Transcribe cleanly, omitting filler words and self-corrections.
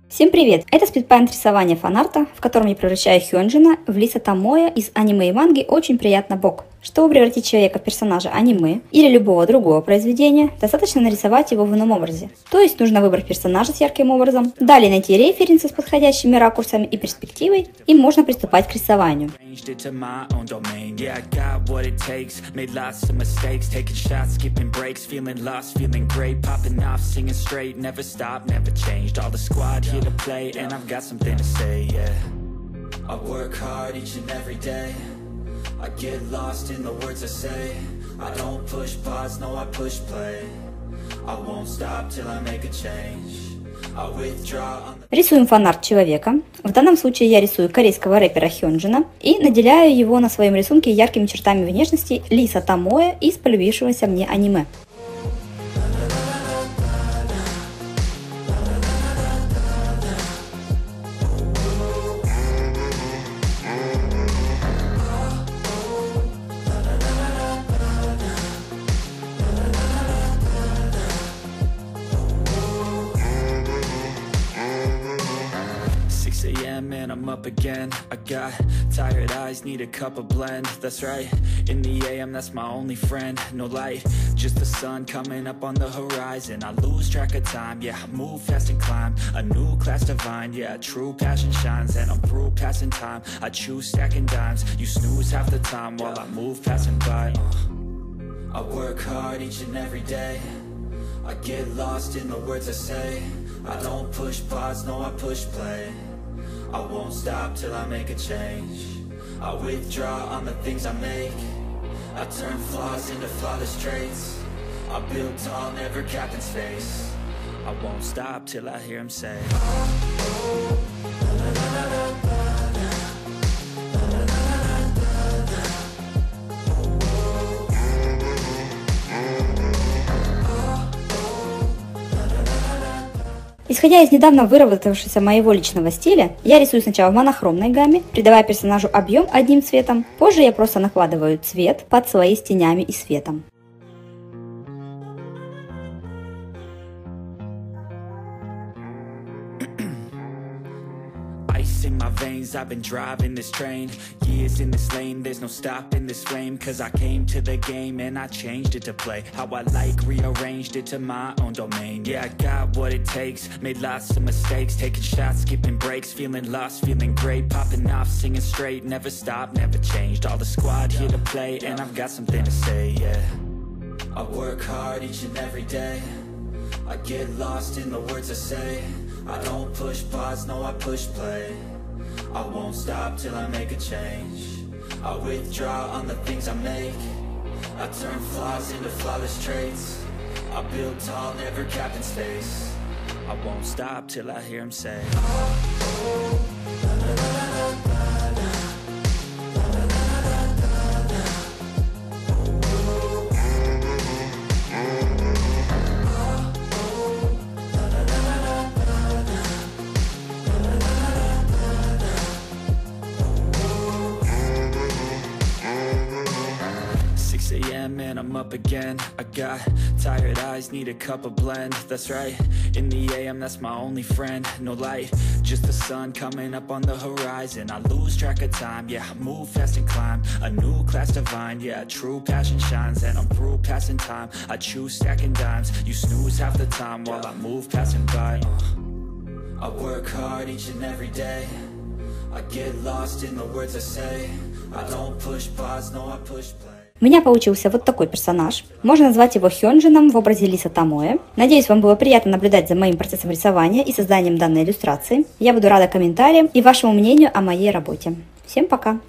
Всем привет! Это спидпайнт рисования фанарта, в котором я превращаю Хёнджина в лиса Томое из аниме и манги «Очень приятно» бок. Чтобы превратить человека в персонажа аниме или любого другого произведения, достаточно нарисовать его в ином образе. То есть нужно выбрать персонажа с ярким образом, далее найти референсы с подходящими ракурсами и перспективой, и можно приступать к рисованию. I get lost in the words I say. I don't push pause, no I push play. I won't stop till I make a change. I withdraw on the... Рисуем фанарт человека. В данном случае я рисую корейского рэпера Хёнджина и наделяю его на своем рисунке яркими чертами внешности лиса Томое из полюбившегося мне аниме. And I'm up again. I got tired eyes, need a cup of blend. That's right, in the AM, that's my only friend. No light, just the sun coming up on the horizon. I lose track of time, yeah, I move fast and climb a new class divine, yeah, true passion shines. And I'm through passing time, I choose stacking dimes. You snooze half the time while I move passing by. I work hard each and every day. I get lost in the words I say. I don't push pause, no I push play. I won't stop till I make a change. I withdraw on the things I make. I turn flaws into flawless traits. I build tall, never capped in space. I won't stop till I hear him say, Исходя из недавно выработавшегося моего личного стиля, я рисую сначала в монохромной гамме, придавая персонажу объем одним цветом, позже я просто накладываю цвет под слои с тенями и светом. in my veins, I've been driving this train. Years in this lane, there's no stopping this flame. Cause I came to the game and I changed it to play how I like, rearranged it to my own domain. Yeah, I got what it takes, made lots of mistakes, taking shots, skipping breaks, feeling lost, feeling great, popping off, singing straight, never stopped, never changed. All the squad here to play and I've got something to say, yeah. I work hard each and every day. I get lost in the words I say. I don't push pause, no I push play. I won't stop till I make a change. I withdraw on the things I make. I turn flaws into flawless traits. I build tall, never capped in space. I won't stop till I hear him say, and I'm up again. I got tired eyes, need a cup of blend. That's right, in the AM, that's my only friend. No light, just the sun coming up on the horizon. I lose track of time, yeah, I move fast and climb a new class divine, yeah, true passion shines. And I'm through passing time, I choose stacking dimes. You snooze half the time while I move passing by. I work hard each and every day. I get lost in the words I say. I don't push pause, no I push play. У меня получился вот такой персонаж. Можно назвать его Хёнджином в образе лиса Томое. Надеюсь, вам было приятно наблюдать за моим процессом рисования и созданием данной иллюстрации. Я буду рада комментариям и вашему мнению о моей работе. Всем пока!